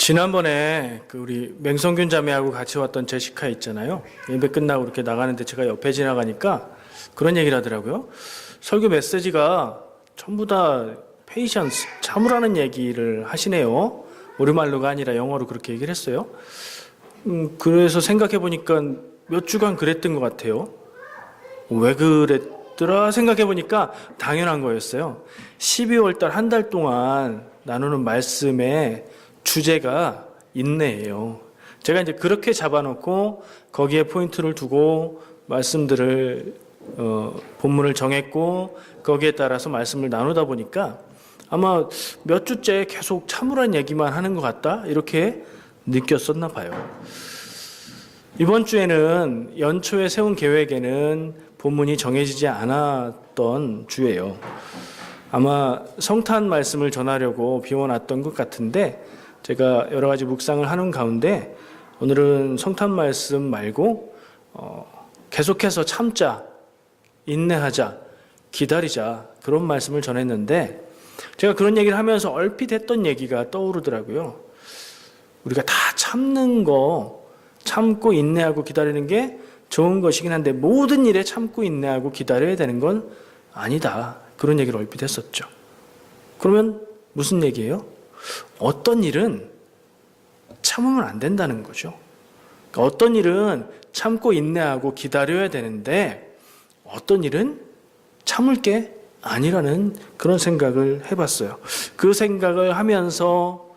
지난번에 우리 맹성균 자매하고 같이 왔던 제시카 있잖아요. 예배 끝나고 이렇게 나가는데 제가 옆에 지나가니까 그런 얘기를 하더라고요. 설교 메시지가 전부 다 페이션스, 참으라는 얘기를 하시네요. 우리말로가 아니라 영어로 그렇게 얘기를 했어요. 그래서 생각해 보니까 몇 주간 그랬던 것 같아요. 왜 그랬더라 생각해 보니까 당연한 거였어요. 12월 달 한 달 동안 나누는 말씀의 주제가 인내예요. 제가 이제 그렇게 잡아놓고 거기에 포인트를 두고 말씀들을 본문을 정했고 거기에 따라서 말씀을 나누다 보니까 아마 몇 주째 계속 참으란 얘기만 하는 것 같다 이렇게 느꼈었나 봐요. 이번 주에는 연초에 세운 계획에는 본문이 정해지지 않았던 주예요. 아마 성탄 말씀을 전하려고 비워놨던 것 같은데 제가 여러 가지 묵상을 하는 가운데 오늘은 성탄 말씀 말고 계속해서 참자, 인내하자, 기다리자 그런 말씀을 전했는데 제가 그런 얘기를 하면서 얼핏 했던 얘기가 떠오르더라고요. 우리가 다 참는 거, 참고 인내하고 기다리는 게 좋은 것이긴 한데 모든 일에 참고 인내하고 기다려야 되는 건 아니다. 그런 얘기를 얼핏 했었죠. 그러면 무슨 얘기예요? 어떤 일은 참으면 안 된다는 거죠. 그러니까 어떤 일은 참고 인내하고 기다려야 되는데 어떤 일은 참을 게 아니라는 그런 생각을 해봤어요. 그 생각을 하면서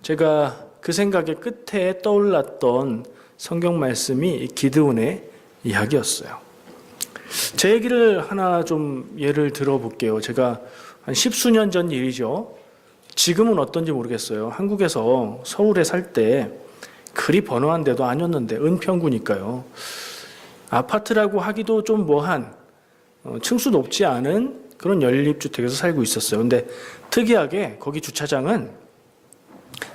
제가 그 생각의 끝에 떠올랐던 성경 말씀이 기드온의 이야기였어요. 제 얘기를 하나 좀 예를 들어볼게요. 제가 한 10수년 전 일이죠. 지금은 어떤지 모르겠어요. 한국에서 서울에 살 때 그리 번화한 데도 아니었는데 은평구니까요. 아파트라고 하기도 좀 뭐한 층수 높지 않은 그런 연립주택에서 살고 있었어요. 근데 특이하게 거기 주차장은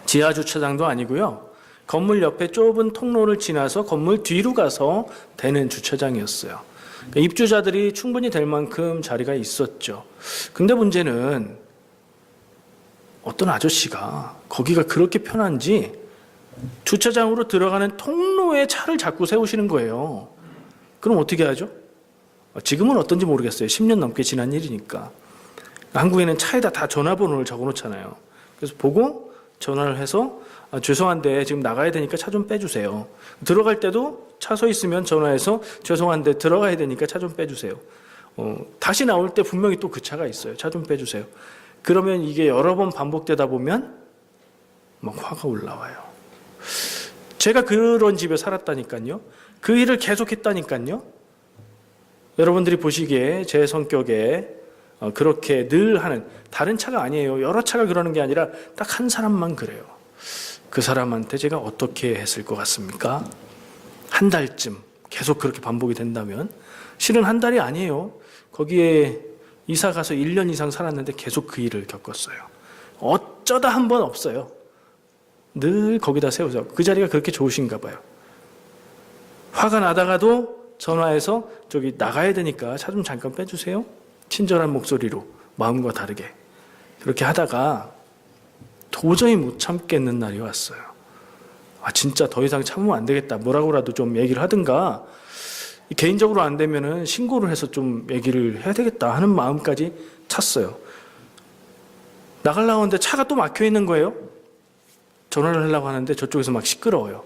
지하 주차장도 아니고요. 건물 옆에 좁은 통로를 지나서 건물 뒤로 가서 되는 주차장이었어요. 입주자들이 충분히 될 만큼 자리가 있었죠. 근데 문제는 어떤 아저씨가 거기가 그렇게 편한지 주차장으로 들어가는 통로에 차를 자꾸 세우시는 거예요. 그럼 어떻게 하죠? 지금은 어떤지 모르겠어요. 10년 넘게 지난 일이니까. 한국에는 차에다 다 전화번호를 적어놓잖아요. 그래서 보고 전화를 해서 죄송한데 지금 나가야 되니까 차 좀 빼주세요. 들어갈 때도 차 서 있으면 전화해서 죄송한데 들어가야 되니까 차 좀 빼주세요. 다시 나올 때 분명히 또 그 차가 있어요. 차 좀 빼주세요. 그러면 이게 여러 번 반복되다 보면 막 화가 올라와요. 제가 그런 집에 살았다니까요. 그 일을 계속했다니까요. 여러분들이 보시기에 제 성격에 그렇게 늘 하는 다른 차가 아니에요. 여러 차가 그러는 게 아니라 딱 한 사람만 그래요. 그 사람한테 제가 어떻게 했을 것 같습니까? 한 달쯤 계속 그렇게 반복이 된다면 실은 한 달이 아니에요. 거기에 이사 가서 1년 이상 살았는데 계속 그 일을 겪었어요. 어쩌다 한 번 없어요. 늘 거기다 세워서 그 자리가 그렇게 좋으신가 봐요. 화가 나다가도 전화해서 저기 나가야 되니까 차 좀 잠깐 빼주세요. 친절한 목소리로 마음과 다르게 그렇게 하다가 도저히 못 참겠는 날이 왔어요. 진짜 더 이상 참으면 안 되겠다. 뭐라고라도 좀 얘기를 하든가 개인적으로 안 되면은 신고를 해서 좀 얘기를 해야 되겠다 하는 마음까지 찼어요. 나가려고 하는데 차가 또 막혀 있는 거예요. 전화를 하려고 하는데 저쪽에서 막 시끄러워요.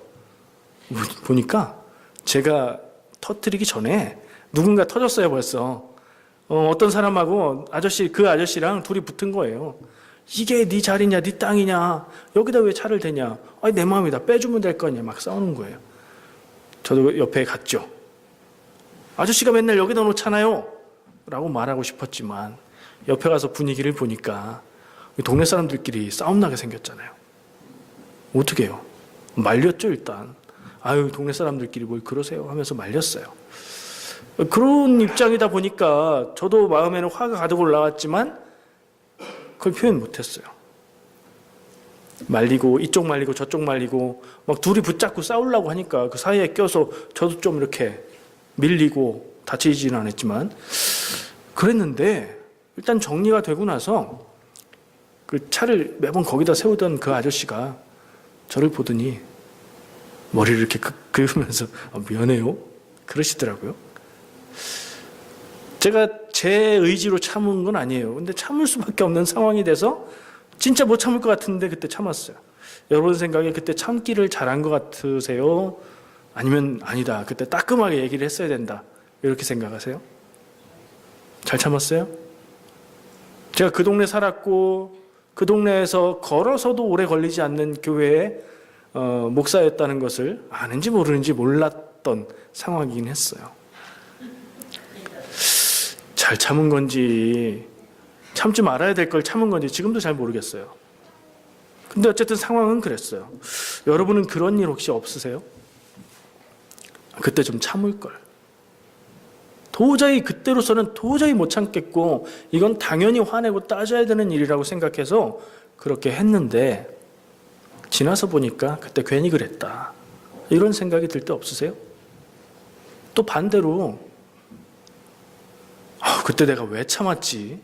보니까 제가 터뜨리기 전에 누군가 터졌어요 벌써. 어떤 사람하고 그 아저씨랑 둘이 붙은 거예요. 이게 네 자리냐 네 땅이냐 여기다 왜 차를 대냐 내 마음이다 빼주면 될 거냐 막 싸우는 거예요. 저도 옆에 갔죠. 아저씨가 맨날 여기다 놓잖아요 라고 말하고 싶었지만 옆에 가서 분위기를 보니까 동네 사람들끼리 싸움 나게 생겼잖아요. 어떻게 해요? 말렸죠 일단. 동네 사람들끼리 뭘 그러세요 하면서 말렸어요. 그런 입장이다 보니까 저도 마음에는 화가 가득 올라왔지만 그걸 표현 못했어요. 말리고 이쪽 말리고 저쪽 말리고 막 둘이 붙잡고 싸우려고 하니까 그 사이에 껴서 저도 좀 이렇게 밀리고 다치지는 않았지만 그랬는데 일단 정리가 되고 나서 그 차를 매번 거기다 세우던 그 아저씨가 저를 보더니 머리를 이렇게 긁으면서 미안해요 그러시더라고요. 제가 제 의지로 참은 건 아니에요. 근데 참을 수밖에 없는 상황이 돼서 진짜 못 참을 것 같은데 그때 참았어요. 여러분 생각에 그때 참기를 잘한 것 같으세요? 아니면 아니다, 그때 따끔하게 얘기를 했어야 된다, 이렇게 생각하세요? 잘 참았어요? 제가 그 동네 살았고 그 동네에서 걸어서도 오래 걸리지 않는 교회의 목사였다는 것을 아는지 모르는지 몰랐던 상황이긴 했어요. 잘 참은 건지 참지 말아야 될 걸 참은 건지 지금도 잘 모르겠어요. 근데 어쨌든 상황은 그랬어요. 여러분은 그런 일 혹시 없으세요? 그때 좀 참을 걸. 도저히 그때로서는 도저히 못 참겠고 이건 당연히 화내고 따져야 되는 일이라고 생각해서 그렇게 했는데 지나서 보니까 그때 괜히 그랬다, 이런 생각이 들 때 없으세요? 또 반대로 그때 내가 왜 참았지?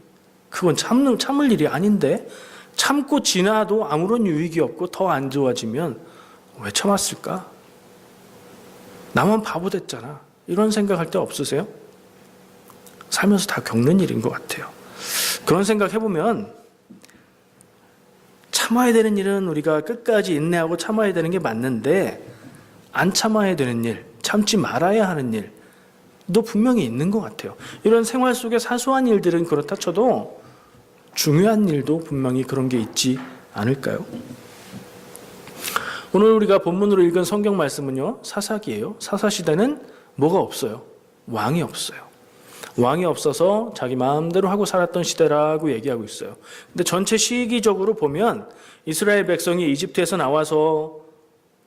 그건 참을 일이 아닌데 참고 지나도 아무런 유익이 없고 더 안 좋아지면 왜 참았을까? 나만 바보 됐잖아, 이런 생각할 때 없으세요? 살면서 다 겪는 일인 것 같아요. 그런 생각 해보면 참아야 되는 일은 우리가 끝까지 인내하고 참아야 되는 게 맞는데 안 참아야 되는 일, 참지 말아야 하는 일도 분명히 있는 것 같아요. 이런 생활 속의 사소한 일들은 그렇다 쳐도 중요한 일도 분명히 그런 게 있지 않을까요? 오늘 우리가 본문으로 읽은 성경 말씀은요, 사사기예요. 사사시대는 뭐가 없어요? 왕이 없어요. 왕이 없어서 자기 마음대로 하고 살았던 시대라고 얘기하고 있어요. 근데 전체 시기적으로 보면 이스라엘 백성이 이집트에서 나와서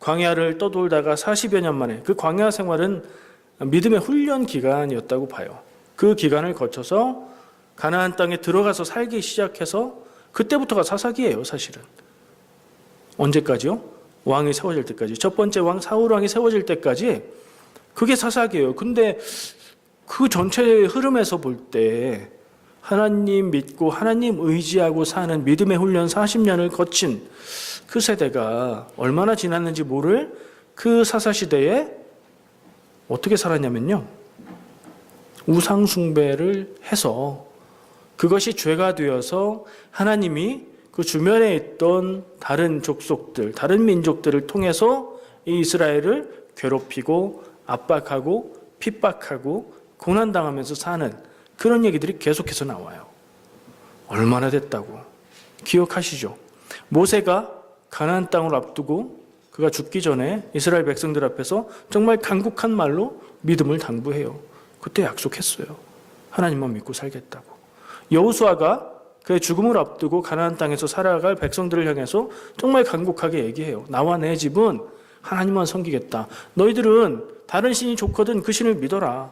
광야를 떠돌다가 40여 년 만에, 그 광야 생활은 믿음의 훈련 기간이었다고 봐요. 그 기간을 거쳐서 가나안 땅에 들어가서 살기 시작해서 그때부터가 사사기예요, 사실은. 언제까지요? 왕이 세워질 때까지. 첫 번째 왕 사울 왕이 세워질 때까지 그게 사사기예요. 근데 그 전체의 흐름에서 볼 때 하나님 믿고 하나님 의지하고 사는 믿음의 훈련 40년을 거친 그 세대가 얼마나 지났는지 모를 그 사사시대에 어떻게 살았냐면요, 우상 숭배를 해서 그것이 죄가 되어서 하나님이 그 주변에 있던 다른 족속들, 다른 민족들을 통해서 이 이스라엘을 괴롭히고 압박하고 핍박하고 고난당하면서 사는 그런 얘기들이 계속해서 나와요. 얼마나 됐다고 기억하시죠? 모세가 가나안 땅을 앞두고 그가 죽기 전에 이스라엘 백성들 앞에서 정말 간곡한 말로 믿음을 당부해요. 그때 약속했어요. 하나님만 믿고 살겠다고. 여호수아가 그의 죽음을 앞두고 가나안 땅에서 살아갈 백성들을 향해서 정말 간곡하게 얘기해요. 나와 내 집은 하나님만 섬기겠다. 너희들은 다른 신이 좋거든 그 신을 믿어라.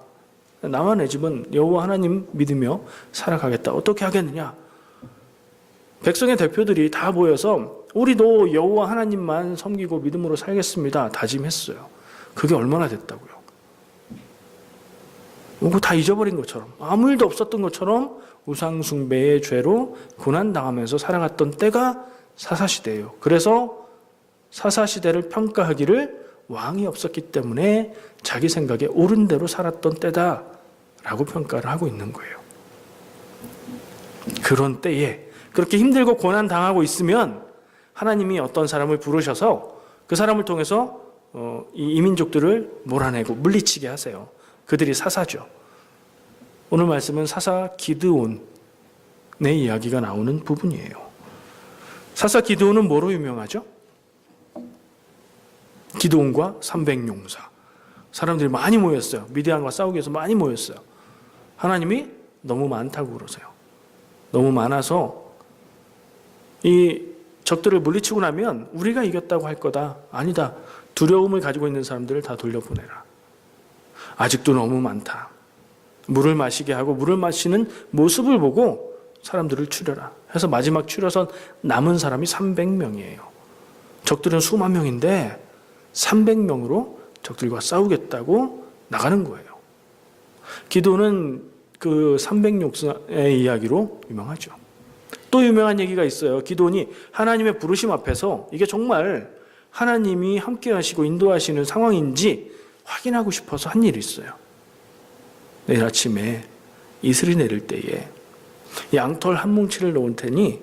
나와 내 집은 여호와 하나님 믿으며 살아가겠다. 어떻게 하겠느냐? 백성의 대표들이 다 모여서 우리도 여호와 하나님만 섬기고 믿음으로 살겠습니다, 다짐했어요. 그게 얼마나 됐다고요? 그거 다 잊어버린 것처럼, 아무 일도 없었던 것처럼 우상숭배의 죄로 고난당하면서 살아갔던 때가 사사시대예요. 그래서 사사시대를 평가하기를 왕이 없었기 때문에 자기 생각에 옳은 대로 살았던 때다라고 평가를 하고 있는 거예요. 그런 때에 그렇게 힘들고 고난당하고 있으면 하나님이 어떤 사람을 부르셔서 그 사람을 통해서 이 이민족들을 몰아내고 물리치게 하세요. 그들이 사사죠. 오늘 말씀은 사사 기드온의 이야기가 나오는 부분이에요. 사사 기드온은 뭐로 유명하죠? 기드온과 300용사. 사람들이 많이 모였어요. 미디안과 싸우기 위해서 많이 모였어요. 하나님이 너무 많다고 그러세요. 너무 많아서 이 적들을 물리치고 나면 우리가 이겼다고 할 거다. 아니다. 두려움을 가지고 있는 사람들을 다 돌려보내라. 아직도 너무 많다. 물을 마시게 하고 물을 마시는 모습을 보고 사람들을 추려라. 해서 마지막 추려서 남은 사람이 300명이에요. 적들은 수만 명인데 300명으로 적들과 싸우겠다고 나가는 거예요. 기도는 그 300용사의 이야기로 유명하죠. 또 유명한 얘기가 있어요. 기도니 하나님의 부르심 앞에서 이게 정말 하나님이 함께 하시고 인도하시는 상황인지 확인하고 싶어서 한 일이 있어요. 내일 아침에 이슬이 내릴 때에 양털 한 뭉치를 놓을 테니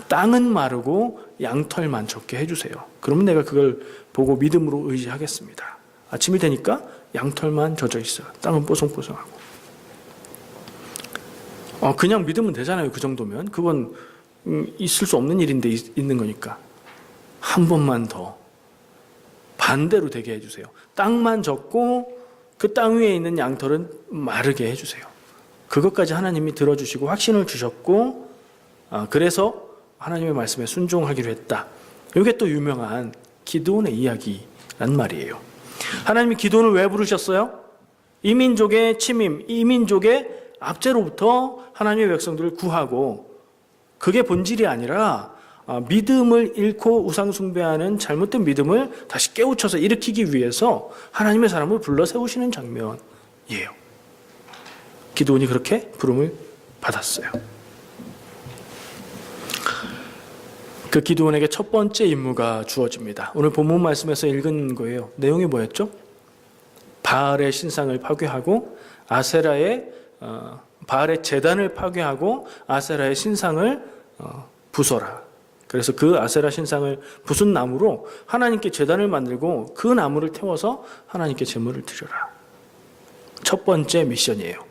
땅은 마르고 양털만 젖게 해주세요. 그러면 내가 그걸 보고 믿음으로 의지하겠습니다. 아침이 되니까 양털만 젖어 있어요. 땅은 뽀송뽀송하고. 그냥 믿으면 되잖아요. 그 정도면. 그건 있을 수 없는 일인데 있는 거니까. 한 번만 더 반대로 되게 해주세요. 땅만 젖고 그 땅 위에 있는 양털은 마르게 해주세요. 그것까지 하나님이 들어주시고 확신을 주셨고, 그래서 하나님의 말씀에 순종하기로 했다. 이게 또 유명한 기드온의 이야기란 말이에요. 하나님이 기드온을 왜 부르셨어요? 이민족의 침임, 이민족의 압제로부터 하나님의 백성들을 구하고, 그게 본질이 아니라 믿음을 잃고 우상 숭배하는 잘못된 믿음을 다시 깨우쳐서 일으키기 위해서 하나님의 사람을 불러 세우시는 장면이에요. 기드온이 그렇게 부름을 받았어요. 그 기드온에게 첫 번째 임무가 주어집니다. 오늘 본문 말씀에서 읽은 거예요. 내용이 뭐였죠? 바알의 신상을 파괴하고 바알의 제단을 파괴하고 아세라의 신상을 부숴라. 그래서 그 아세라 신상을 부순 나무로 하나님께 제단을 만들고 그 나무를 태워서 하나님께 제물을 드려라. 첫 번째 미션이에요.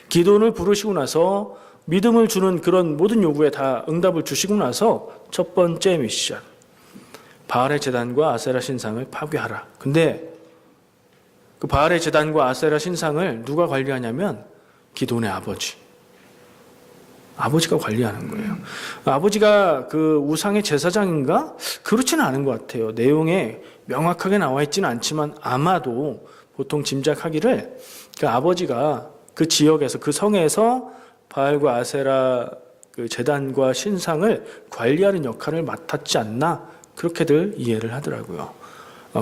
기도를 부르시고 나서 믿음을 주는 그런 모든 요구에 다 응답을 주시고 나서 첫 번째 미션. 바알의 제단과 아세라 신상을 파괴하라. 근데 그 바알의 제단과 아세라 신상을 누가 관리하냐면 기드온의 아버지가 관리하는 거예요. 아버지가 그 우상의 제사장인가? 그렇지는 않은 것 같아요. 내용에 명확하게 나와 있지는 않지만 아마도 보통 짐작하기를 그 아버지가 그 지역에서 그 성에서 바알과 아세라 그 제단과 신상을 관리하는 역할을 맡았지 않나 그렇게들 이해를 하더라고요.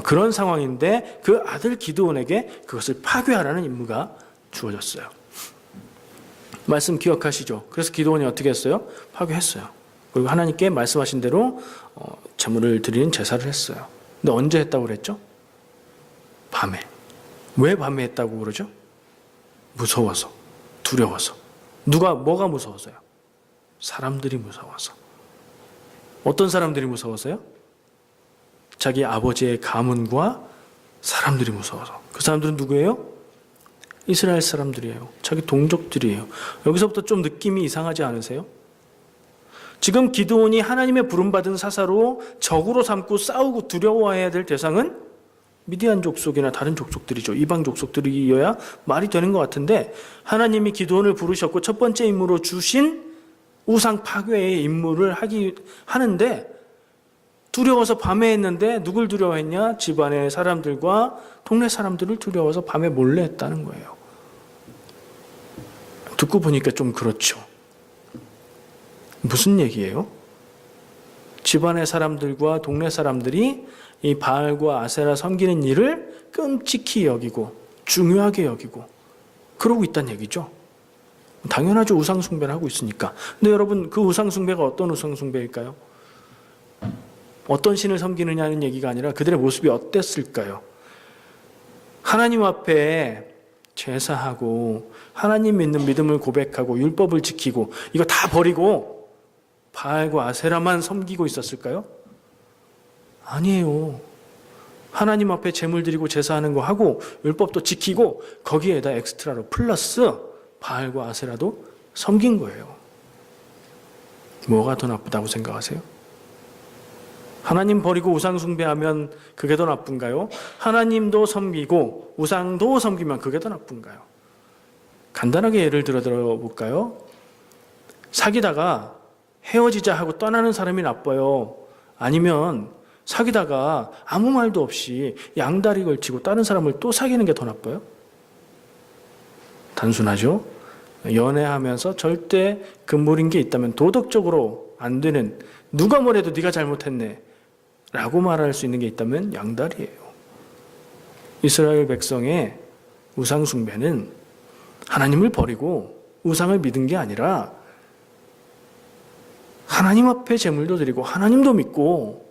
그런 상황인데 그 아들 기드온에게 그것을 파괴하라는 임무가 주어졌어요. 말씀 기억하시죠? 그래서 기드온이 어떻게 했어요? 파괴했어요. 그리고 하나님께 말씀하신 대로 제물을 드리는 제사를 했어요. 근데 언제 했다고 그랬죠? 밤에. 왜 밤에 했다고 그러죠? 무서워서, 두려워서. 뭐가 무서워서요? 사람들이 무서워서. 어떤 사람들이 무서워서요? 자기 아버지의 가문과 사람들이 무서워서. 그 사람들은 누구예요? 이스라엘 사람들이에요. 자기 동족들이에요. 여기서부터 좀 느낌이 이상하지 않으세요? 지금 기드온이 하나님의 부름받은 사사로 적으로 삼고 싸우고 두려워해야 될 대상은 미디안 족속이나 다른 족속들이죠. 이방 족속들이어야 말이 되는 것 같은데 하나님이 기드온을 부르셨고 첫 번째 임무로 주신 우상 파괴의 임무를 하는데 두려워서 밤에 했는데 누굴 두려워했냐? 집안의 사람들과 동네 사람들을 두려워서 밤에 몰래 했다는 거예요. 듣고 보니까 좀 그렇죠. 무슨 얘기예요? 집안의 사람들과 동네 사람들이 이 바알과 아세라 섬기는 일을 끔찍히 여기고 중요하게 여기고 그러고 있다는 얘기죠. 당연하죠. 우상숭배를 하고 있으니까. 근데 여러분 그 우상숭배가 어떤 우상숭배일까요? 어떤 신을 섬기느냐는 얘기가 아니라 그들의 모습이 어땠을까요? 하나님 앞에 제사하고 하나님 믿는 믿음을 고백하고 율법을 지키고 이거 다 버리고 바알과 아세라만 섬기고 있었을까요? 아니에요. 하나님 앞에 제물 드리고 제사하는 거 하고 율법도 지키고 거기에다 엑스트라로 플러스 바알과 아세라도 섬긴 거예요. 뭐가 더 나쁘다고 생각하세요? 하나님 버리고 우상 숭배하면 그게 더 나쁜가요? 하나님도 섬기고 우상도 섬기면 그게 더 나쁜가요? 간단하게 예를 들어볼까요? 사귀다가 헤어지자 하고 떠나는 사람이 나빠요? 아니면 사귀다가 아무 말도 없이 양다리 걸치고 다른 사람을 또 사귀는 게 더 나빠요? 단순하죠? 연애하면서 절대 금물인 게 있다면 도덕적으로 안 되는 누가 뭐래도 네가 잘못했네 라고 말할 수 있는 게 있다면 양다리예요. 이스라엘 백성의 우상 숭배는 하나님을 버리고 우상을 믿은 게 아니라 하나님 앞에 제물도 드리고 하나님도 믿고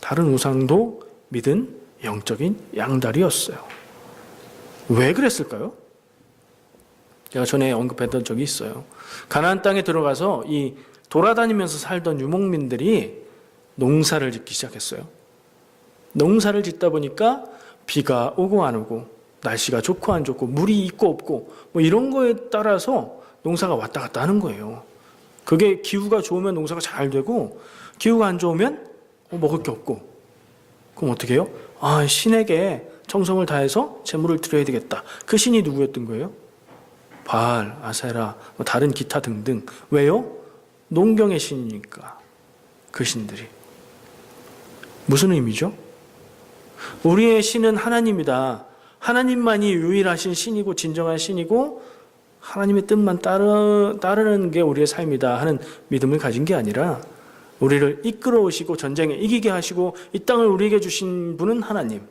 다른 우상도 믿은 영적인 양다리였어요. 왜 그랬을까요? 제가 전에 언급했던 적이 있어요. 가나안 땅에 들어가서 이 돌아다니면서 살던 유목민들이 농사를 짓기 시작했어요. 농사를 짓다 보니까 비가 오고 안 오고 날씨가 좋고 안 좋고 물이 있고 없고 뭐 이런 거에 따라서 농사가 왔다 갔다 하는 거예요. 그게 기후가 좋으면 농사가 잘 되고 기후가 안 좋으면 먹을 게 없고, 그럼 어떻게 해요? 신에게 정성을 다해서 제물을 드려야 되겠다. 그 신이 누구였던 거예요? 바알, 아세라, 다른 기타 등등. 왜요? 농경의 신이니까. 그 신들이. 무슨 의미죠? 우리의 신은 하나님이다. 하나님만이 유일하신 신이고 진정한 신이고 하나님의 뜻만 따르는 게 우리의 삶이다 하는 믿음을 가진 게 아니라, 우리를 이끌어 오시고 전쟁에 이기게 하시고 이 땅을 우리에게 주신 분은 하나님.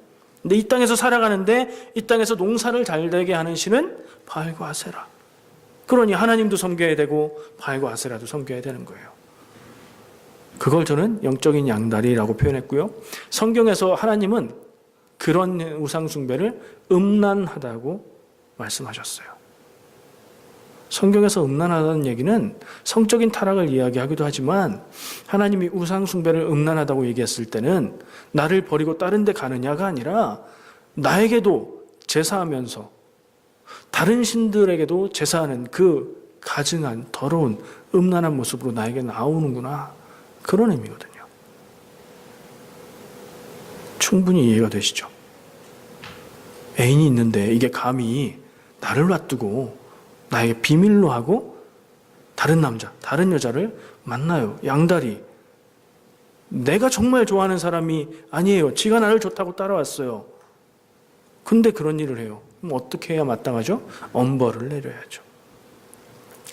근데 이 땅에서 살아가는데 이 땅에서 농사를 잘 되게 하는 신은 바알과 아세라. 그러니 하나님도 섬겨야 되고 바알과 아세라도 섬겨야 되는 거예요. 그걸 저는 영적인 양다리라고 표현했고요. 성경에서 하나님은 그런 우상 숭배를 음란하다고 말씀하셨어요. 성경에서 음란하다는 얘기는 성적인 타락을 이야기하기도 하지만, 하나님이 우상 숭배를 음란하다고 얘기했을 때는 나를 버리고 다른 데 가느냐가 아니라 나에게도 제사하면서 다른 신들에게도 제사하는 그 가증한 더러운 음란한 모습으로 나에게 나오는구나, 그런 의미거든요. 충분히 이해가 되시죠? 애인이 있는데 이게 감히 나를 놔두고 나에게 비밀로 하고 다른 남자, 다른 여자를 만나요. 양다리. 내가 정말 좋아하는 사람이 아니에요. 지가 나를 좋다고 따라왔어요. 근데 그런 일을 해요. 그럼 어떻게 해야 마땅하죠? 엄벌을 내려야죠.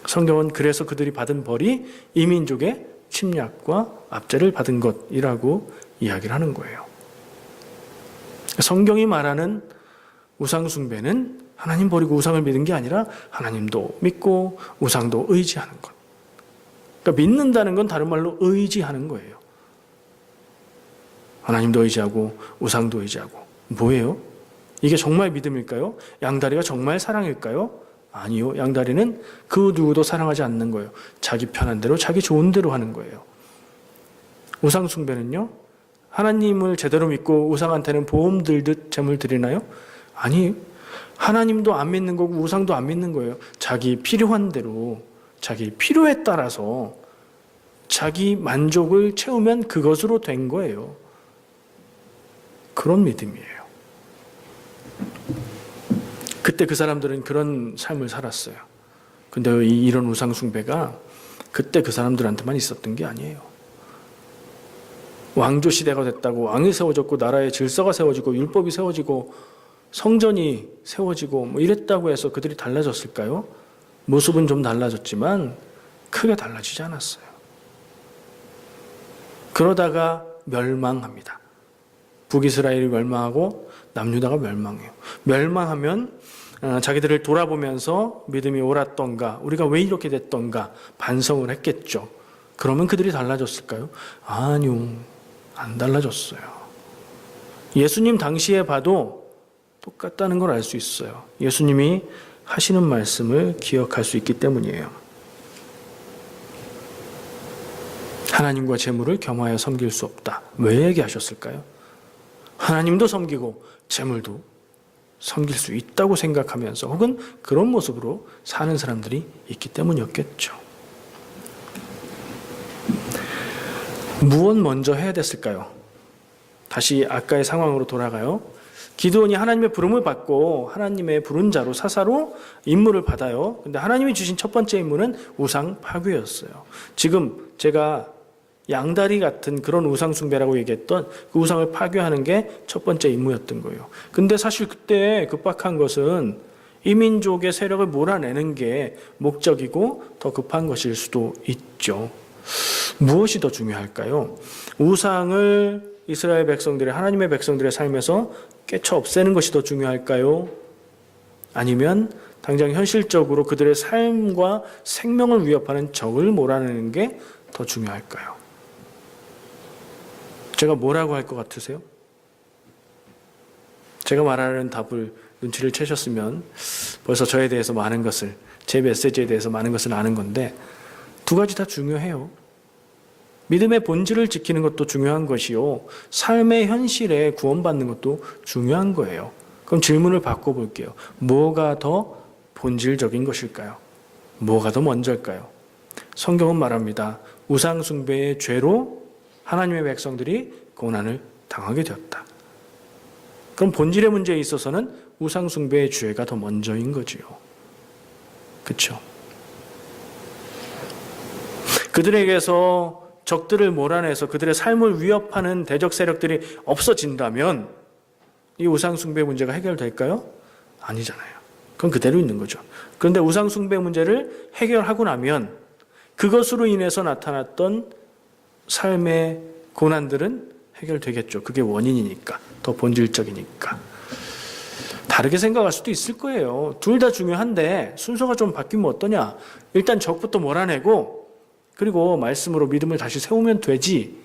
성경은 그래서 그들이 받은 벌이 이민족의 침략과 압제를 받은 것이라고 이야기를 하는 거예요. 성경이 말하는 우상 숭배는 하나님 버리고 우상을 믿는 게 아니라 하나님도 믿고 우상도 의지하는 것. 그러니까 믿는다는 건 다른 말로 의지하는 거예요. 하나님도 의지하고 우상도 의지하고. 뭐예요? 이게 정말 믿음일까요? 양다리가 정말 사랑일까요? 아니요. 양다리는 그 누구도 사랑하지 않는 거예요. 자기 편한 대로 자기 좋은 대로 하는 거예요. 우상 숭배는요, 하나님을 제대로 믿고 우상한테는 보험 들듯 제물 드리나요? 아니, 하나님도 안 믿는 거고 우상도 안 믿는 거예요. 자기 필요한 대로, 자기 필요에 따라서 자기 만족을 채우면 그것으로 된 거예요. 그런 믿음이에요. 그때 그 사람들은 그런 삶을 살았어요. 근데 이런 우상 숭배가 그때 그 사람들한테만 있었던 게 아니에요. 왕조 시대가 됐다고 왕이 세워졌고 나라의 질서가 세워지고 율법이 세워지고 성전이 세워지고 뭐 이랬다고 해서 그들이 달라졌을까요? 모습은 좀 달라졌지만 크게 달라지지 않았어요. 그러다가 멸망합니다. 북이스라엘이 멸망하고 남유다가 멸망해요. 멸망하면 자기들을 돌아보면서 믿음이 옳았던가, 우리가 왜 이렇게 됐던가 반성을 했겠죠. 그러면 그들이 달라졌을까요? 아니요, 안 달라졌어요. 예수님 당시에 봐도 똑같다는 걸 알 수 있어요. 예수님이 하시는 말씀을 기억할 수 있기 때문이에요. 하나님과 재물을 겸하여 섬길 수 없다. 왜 얘기하셨을까요? 하나님도 섬기고 재물도 섬길 수 있다고 생각하면서 혹은 그런 모습으로 사는 사람들이 있기 때문이었겠죠. 무엇 먼저 해야 됐을까요? 다시 아까의 상황으로 돌아가요. 기드온이 하나님의 부름을 받고 하나님의 부른 자로 사사로 임무를 받아요. 근데 하나님이 주신 첫 번째 임무는 우상 파괴였어요. 지금 제가 양다리 같은 그런 우상 숭배라고 얘기했던 그 우상을 파괴하는 게 첫 번째 임무였던 거예요. 근데 사실 그때 급박한 것은 이민족의 세력을 몰아내는 게 목적이고 더 급한 것일 수도 있죠. 무엇이 더 중요할까요? 우상을 이스라엘 백성들의, 하나님의 백성들의 삶에서 깨쳐 없애는 것이 더 중요할까요? 아니면 당장 현실적으로 그들의 삶과 생명을 위협하는 적을 몰아내는 게 더 중요할까요? 제가 뭐라고 할 것 같으세요? 제가 말하는 답을 눈치를 채셨으면 벌써 저에 대해서 많은 것을, 제 메시지에 대해서 많은 것을 아는 건데, 두 가지 다 중요해요. 믿음의 본질을 지키는 것도 중요한 것이요, 삶의 현실에 구원받는 것도 중요한 거예요. 그럼 질문을 바꿔볼게요. 뭐가 더 본질적인 것일까요? 뭐가 더 먼저일까요? 성경은 말합니다. 우상 숭배의 죄로 하나님의 백성들이 고난을 당하게 되었다. 그럼 본질의 문제에 있어서는 우상 숭배의 죄가 더 먼저인 거지요. 그렇죠? 그들에게서 적들을 몰아내서 그들의 삶을 위협하는 대적 세력들이 없어진다면 이 우상 숭배 문제가 해결될까요? 아니잖아요. 그건 그대로 있는 거죠. 그런데 우상 숭배 문제를 해결하고 나면 그것으로 인해서 나타났던 삶의 고난들은 해결되겠죠. 그게 원인이니까, 더 본질적이니까. 다르게 생각할 수도 있을 거예요. 둘 다 중요한데 순서가 좀 바뀌면 어떠냐? 일단 적부터 몰아내고 그리고 말씀으로 믿음을 다시 세우면 되지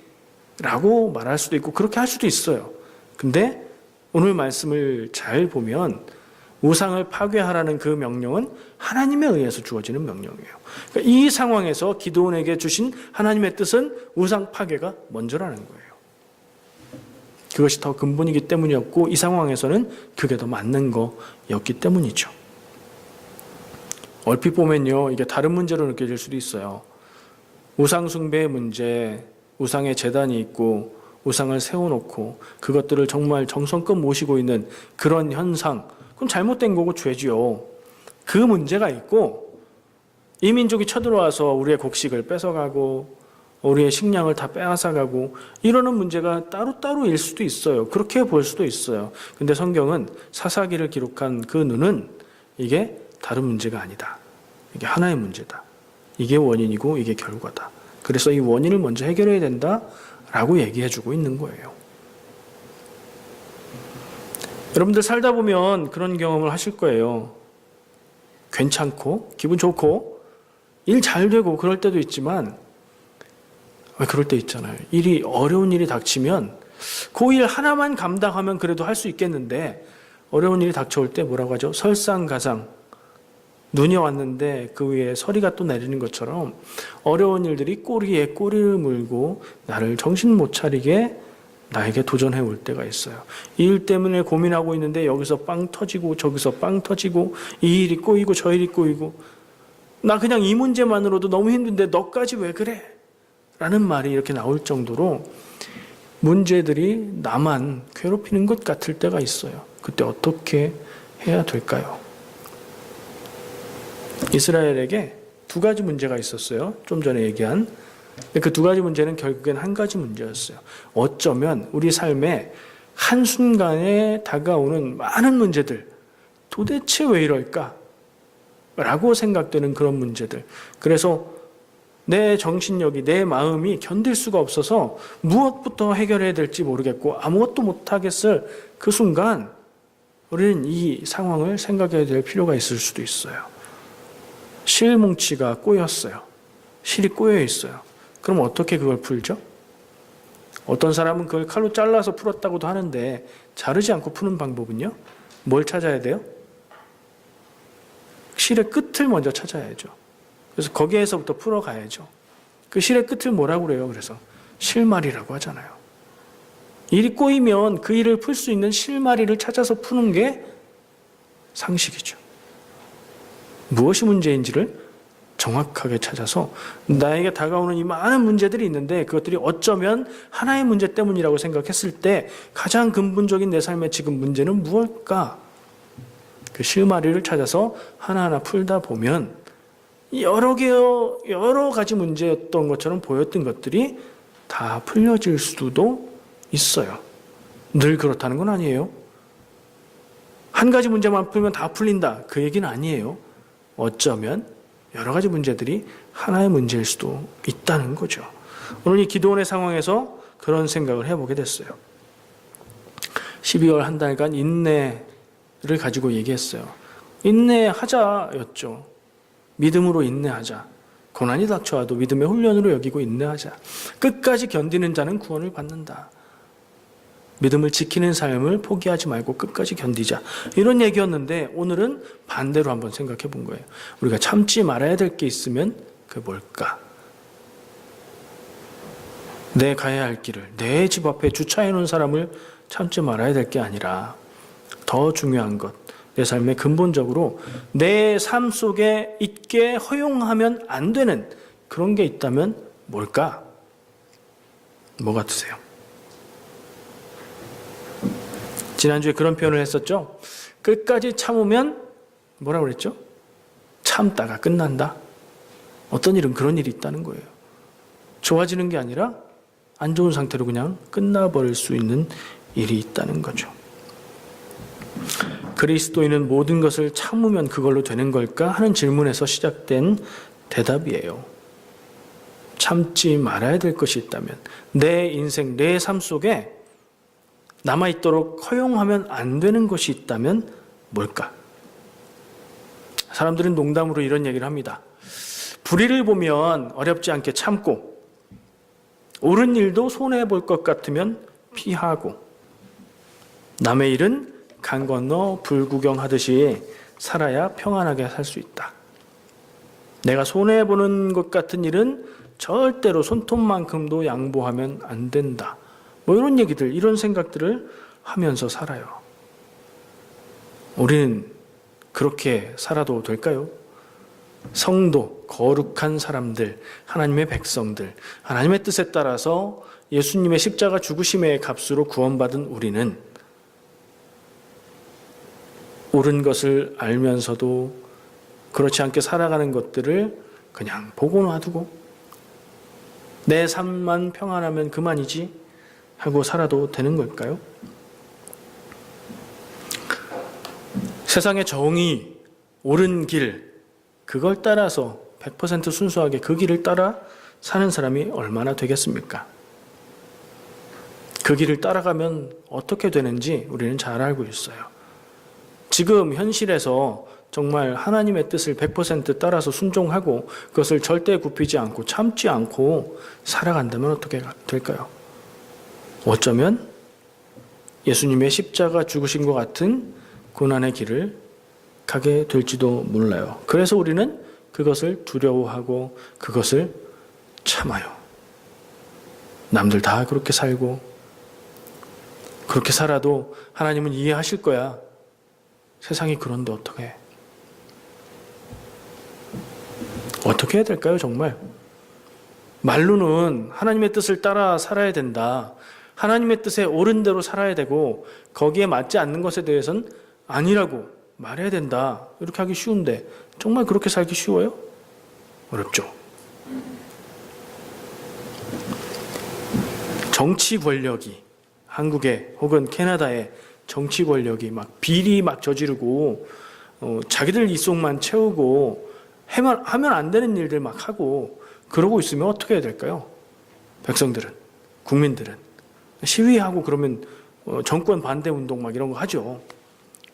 라고 말할 수도 있고 그렇게 할 수도 있어요. 근데 오늘 말씀을 잘 보면 우상을 파괴하라는 그 명령은 하나님에 의해서 주어지는 명령이에요. 그러니까 이 상황에서 기드온에게 주신 하나님의 뜻은 우상 파괴가 먼저라는 거예요. 그것이 더 근본이기 때문이었고 이 상황에서는 그게 더 맞는 거였기 때문이죠. 얼핏 보면요, 이게 다른 문제로 느껴질 수도 있어요. 우상 숭배의 문제, 우상의 제단이 있고 우상을 세워놓고 그것들을 정말 정성껏 모시고 있는 그런 현상, 그건 잘못된 거고 죄지요. 그 문제가 있고 이 민족이 쳐들어와서 우리의 곡식을 뺏어가고 우리의 식량을 다 빼앗아가고 이러는 문제가 따로따로일 수도 있어요. 그렇게 볼 수도 있어요. 근데 성경은 사사기를 기록한 그 눈은 이게 다른 문제가 아니다. 이게 하나의 문제다. 이게 원인이고 이게 결과다. 그래서 이 원인을 먼저 해결해야 된다라고 얘기해주고 있는 거예요. 여러분들 살다 보면 그런 경험을 하실 거예요. 괜찮고 기분 좋고 일 잘 되고 그럴 때도 있지만 그럴 때 있잖아요. 어려운 일이 닥치면 그 일 하나만 감당하면 그래도 할 수 있겠는데 어려운 일이 닥쳐올 때 뭐라고 하죠? 설상가상. 눈이 왔는데 그 위에 서리가 또 내리는 것처럼 어려운 일들이 꼬리에 꼬리를 물고 나를 정신 못 차리게 나에게 도전해 올 때가 있어요. 이 일 때문에 고민하고 있는데 여기서 빵 터지고 저기서 빵 터지고 이 일이 꼬이고 저 일이 꼬이고 나 그냥 이 문제만으로도 너무 힘든데 너까지 왜 그래? 라는 말이 이렇게 나올 정도로 문제들이 나만 괴롭히는 것 같을 때가 있어요. 그때 어떻게 해야 될까요? 이스라엘에게 두 가지 문제가 있었어요. 좀 전에 얘기한. 그 두 가지 문제는 결국엔 한 가지 문제였어요. 어쩌면 우리 삶에 한순간에 다가오는 많은 문제들, 도대체 왜 이럴까? 라고 생각되는 그런 문제들. 그래서 내 정신력이, 내 마음이 견딜 수가 없어서 무엇부터 해결해야 될지 모르겠고 아무것도 못하겠을 그 순간 우리는 이 상황을 생각해야 될 필요가 있을 수도 있어요. 실뭉치가 꼬였어요. 실이 꼬여 있어요. 그럼 어떻게 그걸 풀죠? 어떤 사람은 그걸 칼로 잘라서 풀었다고도 하는데 자르지 않고 푸는 방법은요? 뭘 찾아야 돼요? 실의 끝을 먼저 찾아야죠. 그래서 거기에서부터 풀어가야죠. 그 실의 끝을 뭐라고 그래요? 그래서 실마리라고 하잖아요. 일이 꼬이면 그 일을 풀 수 있는 실마리를 찾아서 푸는 게 상식이죠. 무엇이 문제인지를 정확하게 찾아서 나에게 다가오는 이 많은 문제들이 있는데 그것들이 어쩌면 하나의 문제 때문이라고 생각했을 때 가장 근본적인 내 삶의 지금 문제는 무엇일까? 그 실마리를 찾아서 하나하나 풀다 보면 여러 가지 문제였던 것처럼 보였던 것들이 다 풀려질 수도 있어요. 늘 그렇다는 건 아니에요. 한 가지 문제만 풀면 다 풀린다. 그 얘기는 아니에요. 어쩌면 여러 가지 문제들이 하나의 문제일 수도 있다는 거죠. 오늘 이 기도원의 상황에서 그런 생각을 해보게 됐어요. 12월 한 달간 인내를 가지고 얘기했어요. 인내하자였죠. 믿음으로 인내하자. 고난이 닥쳐와도 믿음의 훈련으로 여기고 인내하자. 끝까지 견디는 자는 구원을 받는다. 믿음을 지키는 삶을 포기하지 말고 끝까지 견디자. 이런 얘기였는데 오늘은 반대로 한번 생각해 본 거예요. 우리가 참지 말아야 될 게 있으면 그게 뭘까? 내 가야 할 길을, 내 집 앞에 주차해 놓은 사람을 참지 말아야 될 게 아니라 더 중요한 것, 내 삶에 근본적으로 내 삶 속에 있게 허용하면 안 되는 그런 게 있다면 뭘까? 뭐 같으세요? 지난주에 그런 표현을 했었죠. 끝까지 참으면 뭐라고 그랬죠? 참다가 끝난다. 어떤 일은 그런 일이 있다는 거예요. 좋아지는 게 아니라 안 좋은 상태로 그냥 끝나버릴 수 있는 일이 있다는 거죠. 그리스도인은 모든 것을 참으면 그걸로 되는 걸까 하는 질문에서 시작된 대답이에요. 참지 말아야 될 것이 있다면, 내 인생, 내 삶 속에 남아있도록 허용하면 안 되는 것이 있다면 뭘까? 사람들은 농담으로 이런 얘기를 합니다. 불의를 보면 어렵지 않게 참고, 옳은 일도 손해볼 것 같으면 피하고, 남의 일은 강 건너 불 구경하듯이 살아야 평안하게 살 수 있다. 내가 손해보는 것 같은 일은 절대로 손톱만큼도 양보하면 안 된다. 뭐 이런 얘기들, 이런 생각들을 하면서 살아요. 우리는 그렇게 살아도 될까요? 성도, 거룩한 사람들, 하나님의 백성들, 하나님의 뜻에 따라서 예수님의 십자가 죽으심의 값으로 구원받은 우리는 옳은 것을 알면서도 그렇지 않게 살아가는 것들을 그냥 보고 놔두고 내 삶만 평안하면 그만이지 하고 살아도 되는 걸까요? 세상의 정의, 옳은 길, 그걸 따라서 100% 순수하게 그 길을 따라 사는 사람이 얼마나 되겠습니까? 그 길을 따라가면 어떻게 되는지 우리는 잘 알고 있어요. 지금 현실에서 정말 하나님의 뜻을 100% 따라서 순종하고 그것을 절대 굽히지 않고 참지 않고 살아간다면 어떻게 될까요? 어쩌면 예수님의 십자가 죽으신 것 같은 고난의 길을 가게 될지도 몰라요. 그래서 우리는 그것을 두려워하고 그것을 참아요. 남들 다 그렇게 살고 그렇게 살아도 하나님은 이해하실 거야. 세상이 그런데 어떻게 해? 어떻게 해야 될까요, 정말? 말로는 하나님의 뜻을 따라 살아야 된다. 하나님의 뜻에 옳은 대로 살아야 되고 거기에 맞지 않는 것에 대해서는 아니라고 말해야 된다. 이렇게 하기 쉬운데 정말 그렇게 살기 쉬워요? 어렵죠. 정치 권력이 한국에 혹은 캐나다에 정치 권력이 막 비리 막 저지르고 자기들 이속만 채우고 하면 안 되는 일들 막 하고 그러고 있으면 어떻게 해야 될까요? 백성들은, 국민들은 시위하고 그러면 정권 반대 운동 막 이런 거 하죠.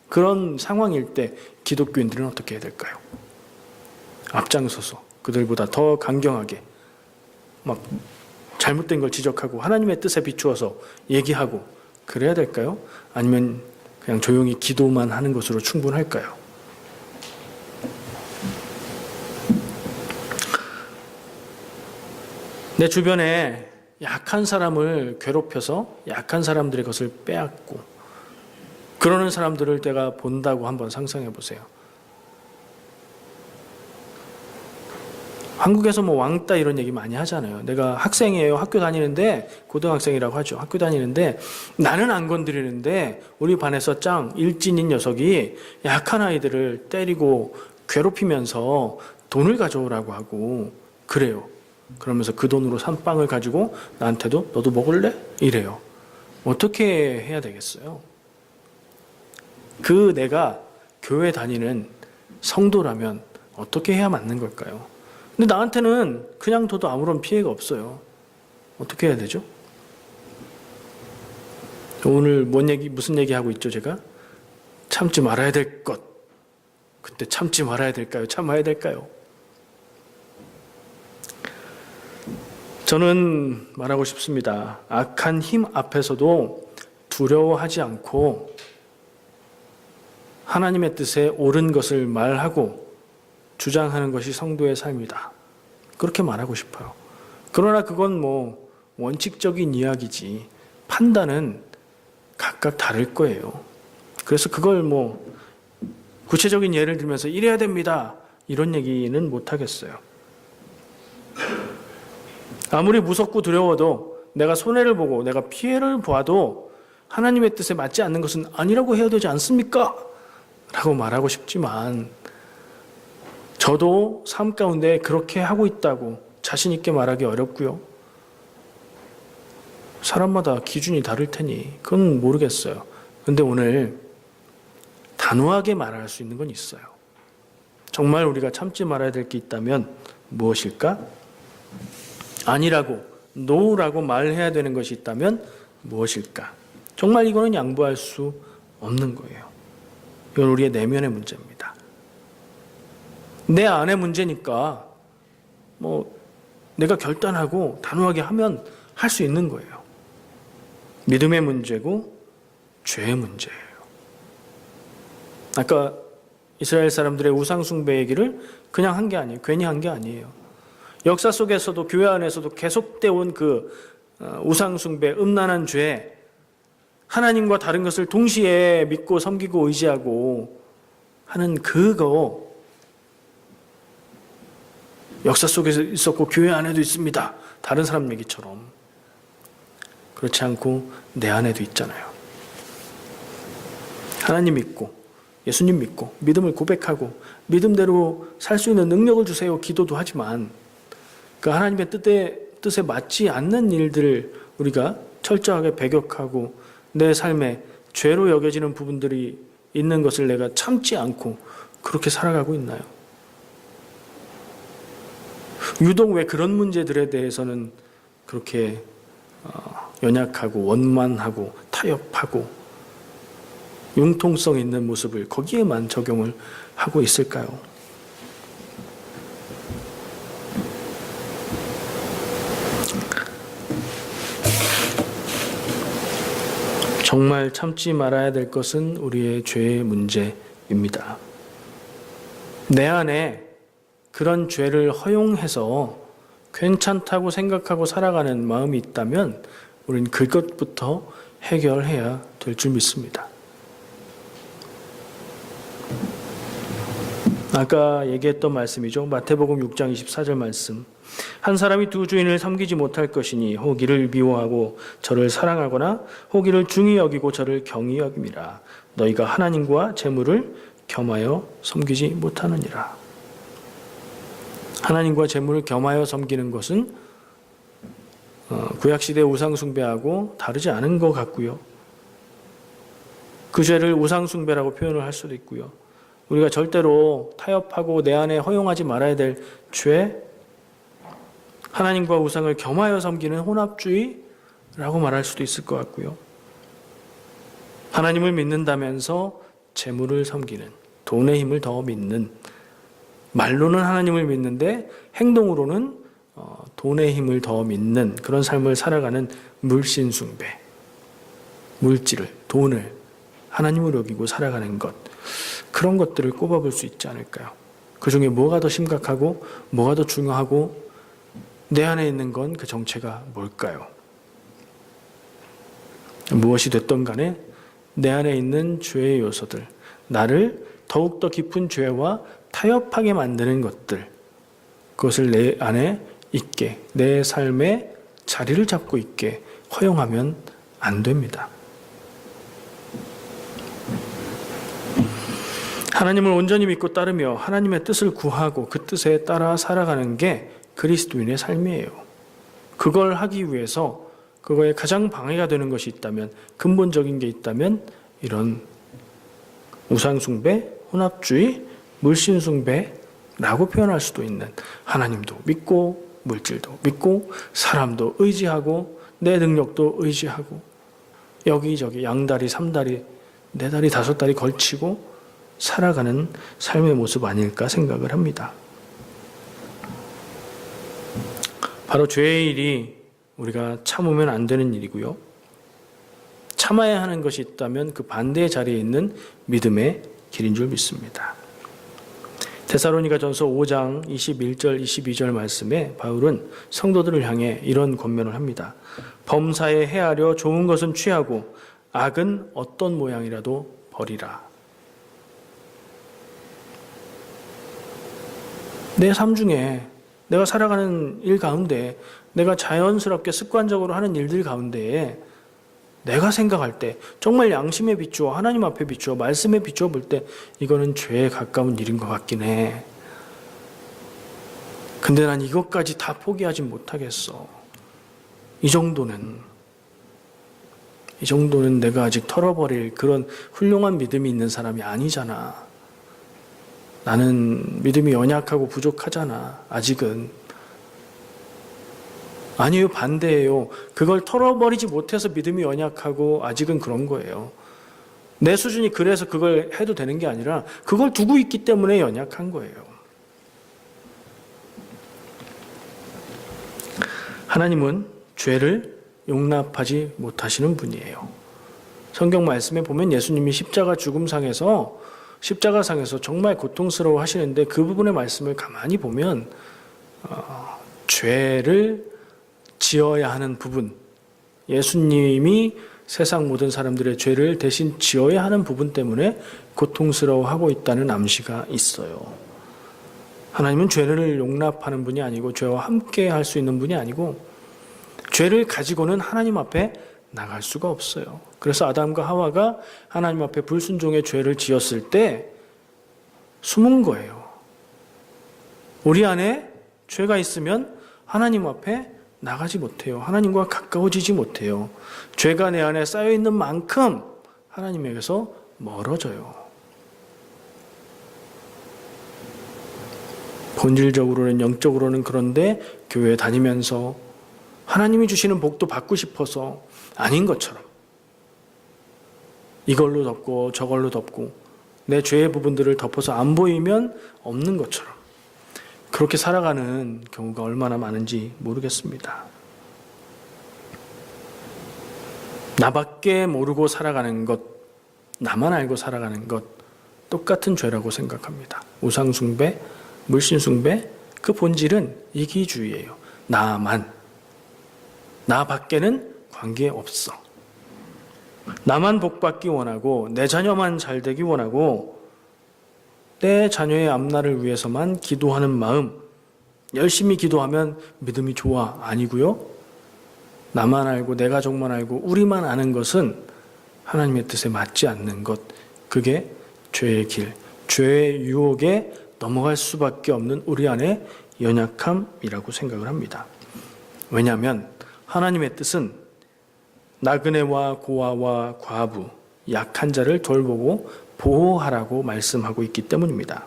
그런 상황일 때 기독교인들은 어떻게 해야 될까요? 앞장서서 그들보다 더 강경하게 막 잘못된 걸 지적하고 하나님의 뜻에 비추어서 얘기하고 그래야 될까요? 아니면 그냥 조용히 기도만 하는 것으로 충분할까요? 내 주변에 약한 사람을 괴롭혀서 약한 사람들의 것을 빼앗고 그러는 사람들을 내가 본다고 한번 상상해 보세요. 한국에서 뭐 왕따 이런 얘기 많이 하잖아요. 내가 학생이에요. 학교 다니는데 고등학생이라고 하죠. 학교 다니는데 나는 안 건드리는데 우리 반에서 짱 일진인 녀석이 약한 아이들을 때리고 괴롭히면서 돈을 가져오라고 하고 그래요. 그러면서 그 돈으로 산 빵을 가지고 나한테도 너도 먹을래? 이래요. 어떻게 해야 되겠어요? 그 내가 교회 다니는 성도라면 어떻게 해야 맞는 걸까요? 근데 나한테는 그냥 둬도 아무런 피해가 없어요. 어떻게 해야 되죠? 오늘 무슨 얘기 하고 있죠, 제가? 참지 말아야 될 것. 그때 참지 말아야 될까요? 참아야 될까요? 저는 말하고 싶습니다. 악한 힘 앞에서도 두려워하지 않고 하나님의 뜻에 옳은 것을 말하고 주장하는 것이 성도의 삶이다. 그렇게 말하고 싶어요. 그러나 그건 뭐 원칙적인 이야기지 판단은 각각 다를 거예요. 그래서 그걸 뭐 구체적인 예를 들면서 이래야 됩니다. 이런 얘기는 못 하겠어요. 아무리 무섭고 두려워도 내가 손해를 보고 내가 피해를 봐도 하나님의 뜻에 맞지 않는 것은 아니라고 해야 되지 않습니까? 라고 말하고 싶지만 저도 삶 가운데 그렇게 하고 있다고 자신 있게 말하기 어렵고요. 사람마다 기준이 다를 테니 그건 모르겠어요. 근데 오늘 단호하게 말할 수 있는 건 있어요. 정말 우리가 참지 말아야 될 게 있다면 무엇일까? 아니라고, 노라고 말해야 되는 것이 있다면 무엇일까? 정말 이거는 양보할 수 없는 거예요. 이건 우리의 내면의 문제입니다. 내 안의 문제니까 뭐 내가 결단하고 단호하게 하면 할 수 있는 거예요. 믿음의 문제고 죄의 문제예요. 아까 이스라엘 사람들의 우상 숭배 얘기를 그냥 한 게 아니에요. 괜히 한 게 아니에요. 역사 속에서도 교회 안에서도 계속되어 온 그 우상 숭배, 음란한 죄, 하나님과 다른 것을 동시에 믿고 섬기고 의지하고 하는 그거 역사 속에서 있었고 교회 안에도 있습니다. 다른 사람 얘기처럼. 그렇지 않고 내 안에도 있잖아요. 하나님 믿고 예수님 믿고 믿음을 고백하고 믿음대로 살 수 있는 능력을 주세요. 기도도 하지만 그 하나님의 뜻에 맞지 않는 일들을 우리가 철저하게 배격하고 내 삶에 죄로 여겨지는 부분들이 있는 것을 내가 참지 않고 그렇게 살아가고 있나요? 유독 왜 그런 문제들에 대해서는 그렇게 연약하고 원만하고 타협하고 융통성 있는 모습을 거기에만 적용을 하고 있을까요? 정말 참지 말아야 될 것은 우리의 죄의 문제입니다. 내 안에 그런 죄를 허용해서 괜찮다고 생각하고 살아가는 마음이 있다면 우리는 그것부터 해결해야 될 줄 믿습니다. 아까 얘기했던 말씀이죠. 마태복음 6장 24절 말씀. 한 사람이 두 주인을 섬기지 못할 것이니 혹 이를 미워하고 저를 사랑하거나 혹 이를 중히 여기고 저를 경히 여김이라. 너희가 하나님과 재물을 겸하여 섬기지 못하느니라. 하나님과 재물을 겸하여 섬기는 것은 구약시대 우상숭배하고 다르지 않은 것 같고요. 그 죄를 우상숭배라고 표현을 할 수도 있고요. 우리가 절대로 타협하고 내 안에 허용하지 말아야 될 죄, 하나님과 우상을 겸하여 섬기는 혼합주의라고 말할 수도 있을 것 같고요. 하나님을 믿는다면서 재물을 섬기는, 돈의 힘을 더 믿는, 말로는 하나님을 믿는데 행동으로는 돈의 힘을 더 믿는 그런 삶을 살아가는 물신숭배, 물질을, 돈을 하나님으로 여기고 살아가는 것, 그런 것들을 꼽아볼 수 있지 않을까요? 그 중에 뭐가 더 심각하고 뭐가 더 중요하고 내 안에 있는 건 그 정체가 뭘까요? 무엇이 됐든 간에 내 안에 있는 죄의 요소들, 나를 더욱더 깊은 죄와 타협하게 만드는 것들, 그것을 내 안에 있게, 내 삶에 자리를 잡고 있게 허용하면 안 됩니다. 하나님을 온전히 믿고 따르며 하나님의 뜻을 구하고 그 뜻에 따라 살아가는 게 그리스도인의 삶이에요. 그걸 하기 위해서 그거에 가장 방해가 되는 것이 있다면, 근본적인 게 있다면 이런 우상숭배, 혼합주의, 물신숭배라고 표현할 수도 있는, 하나님도 믿고 물질도 믿고 사람도 의지하고 내 능력도 의지하고 여기저기 양다리, 삼다리, 네다리, 다섯다리 걸치고 살아가는 삶의 모습 아닐까 생각을 합니다. 바로 죄의 일이 우리가 참으면 안 되는 일이고요. 참아야 하는 것이 있다면 그 반대의 자리에 있는 믿음의 길인 줄 믿습니다. 데살로니가전서 5장 21절 22절 말씀에 바울은 성도들을 향해 이런 권면을 합니다. 범사에 헤아려 좋은 것은 취하고 악은 어떤 모양이라도 버리라. 내 삶 중에 내가 살아가는 일 가운데 내가 자연스럽게 습관적으로 하는 일들 가운데에 내가 생각할 때 정말 양심에 비추어 하나님 앞에 비추어 말씀에 비추어 볼 때 이거는 죄에 가까운 일인 것 같긴 해. 근데 난 이것까지 다 포기하지 못하겠어. 이 정도는 내가 아직 털어버릴 그런 훌륭한 믿음이 있는 사람이 아니잖아. 나는 믿음이 연약하고 부족하잖아. 아직은. 아니요, 반대예요. 그걸 털어버리지 못해서 믿음이 연약하고 아직은 그런 거예요. 내 수준이 그래서 그걸 해도 되는 게 아니라 그걸 두고 있기 때문에 연약한 거예요. 하나님은 죄를 용납하지 못하시는 분이에요. 성경 말씀에 보면 예수님이 십자가상에서 정말 고통스러워 하시는데 그 부분의 말씀을 가만히 보면 죄를 지어야 하는 부분, 예수님이 세상 모든 사람들의 죄를 대신 지어야 하는 부분 때문에 고통스러워하고 있다는 암시가 있어요. 하나님은 죄를 용납하는 분이 아니고 죄와 함께 할 수 있는 분이 아니고 죄를 가지고는 하나님 앞에 나갈 수가 없어요. 그래서 아담과 하와가 하나님 앞에 불순종의 죄를 지었을 때 숨은 거예요. 우리 안에 죄가 있으면 하나님 앞에 나가지 못해요. 하나님과 가까워지지 못해요. 죄가 내 안에 쌓여있는 만큼 하나님에게서 멀어져요. 본질적으로는 영적으로는 그런데 교회 다니면서 하나님이 주시는 복도 받고 싶어서 아닌 것처럼 이걸로 덮고 저걸로 덮고 내 죄의 부분들을 덮어서 안 보이면 없는 것처럼 그렇게 살아가는 경우가 얼마나 많은지 모르겠습니다. 나밖에 모르고 살아가는 것, 나만 알고 살아가는 것 똑같은 죄라고 생각합니다. 우상숭배, 물신숭배, 그 본질은 이기주의예요. 나 밖에는 관계없어. 나만 복받기 원하고 내 자녀만 잘되기 원하고 내 자녀의 앞날을 위해서만 기도하는 마음, 열심히 기도하면 믿음이 좋아. 아니고요. 나만 알고 내 가족만 알고 우리만 아는 것은 하나님의 뜻에 맞지 않는 것. 그게 죄의 길, 죄의 유혹에 넘어갈 수밖에 없는 우리 안의 연약함이라고 생각을 합니다. 왜냐하면 하나님의 뜻은 나그네와 고아와 과부, 약한 자를 돌보고 보호하라고 말씀하고 있기 때문입니다.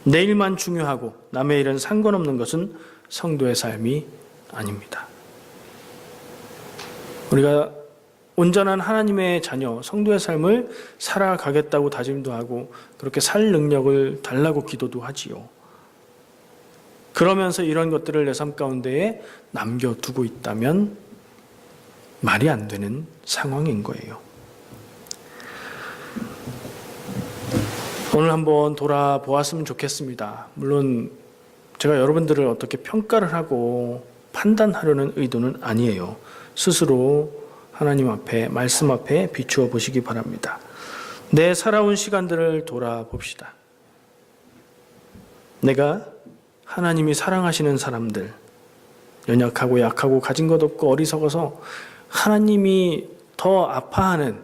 내 일만 중요하고 남의 일은 상관없는 것은 성도의 삶이 아닙니다. 우리가 온전한 하나님의 자녀, 성도의 삶을 살아가겠다고 다짐도 하고 그렇게 살 능력을 달라고 기도도 하지요. 그러면서 이런 것들을 내 삶 가운데에 남겨두고 있다면 말이 안 되는 상황인 거예요. 오늘 한번 돌아보았으면 좋겠습니다. 물론 제가 여러분들을 어떻게 평가를 하고 판단하려는 의도는 아니에요. 스스로 하나님 앞에, 말씀 앞에 비추어 보시기 바랍니다. 내 살아온 시간들을 돌아봅시다. 내가 하나님이 사랑하시는 사람들, 연약하고 약하고 가진 것 없고 어리석어서 하나님이 더 아파하는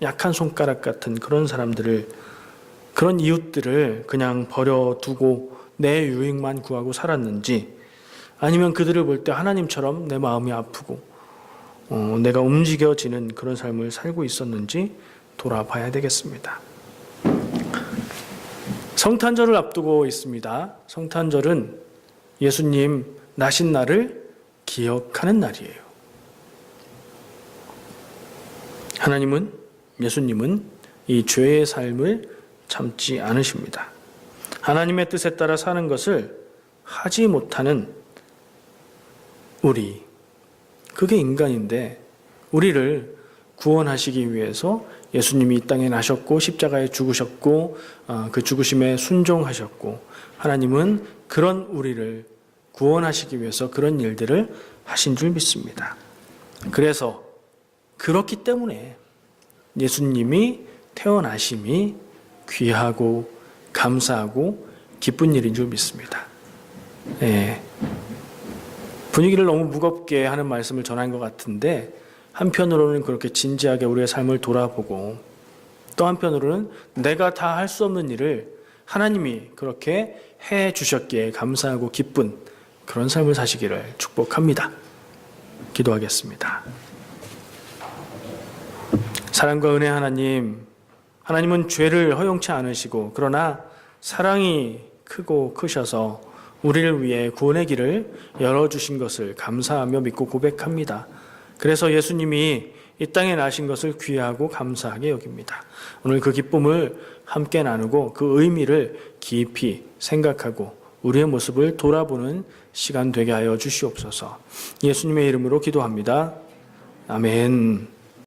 약한 손가락 같은 그런 사람들을, 그런 이웃들을 그냥 버려두고 내 유익만 구하고 살았는지, 아니면 그들을 볼 때 하나님처럼 내 마음이 아프고 내가 움직여지는 그런 삶을 살고 있었는지 돌아봐야 되겠습니다. 성탄절을 앞두고 있습니다. 성탄절은 예수님 나신 날을 기억하는 날이에요. 하나님은, 예수님은 이 죄의 삶을 참지 않으십니다. 하나님의 뜻에 따라 사는 것을 하지 못하는 우리, 그게 인간인데 우리를 구원하시기 위해서 예수님이 이 땅에 나셨고 십자가에 죽으셨고 그 죽으심에 순종하셨고 하나님은 그런 우리를 구원하시기 위해서 그런 일들을 하신 줄 믿습니다. 그래서 그렇기 때문에 예수님이 태어나심이 귀하고 감사하고 기쁜 일인 줄 믿습니다. 예. 분위기를 너무 무겁게 하는 말씀을 전한 것 같은데 한편으로는 그렇게 진지하게 우리의 삶을 돌아보고 또 한편으로는 내가 다 할 수 없는 일을 하나님이 그렇게 해 주셨기에 감사하고 기쁜 그런 삶을 사시기를 축복합니다. 기도하겠습니다. 사랑과 은혜 하나님, 하나님은 죄를 허용치 않으시고 그러나 사랑이 크고 크셔서 우리를 위해 구원의 길을 열어주신 것을 감사하며 믿고 고백합니다. 그래서 예수님이 이 땅에 나신 것을 귀하고 감사하게 여깁니다. 오늘 그 기쁨을 함께 나누고 그 의미를 깊이 생각하고 우리의 모습을 돌아보는 시간 되게 하여 주시옵소서. 예수님의 이름으로 기도합니다. 아멘.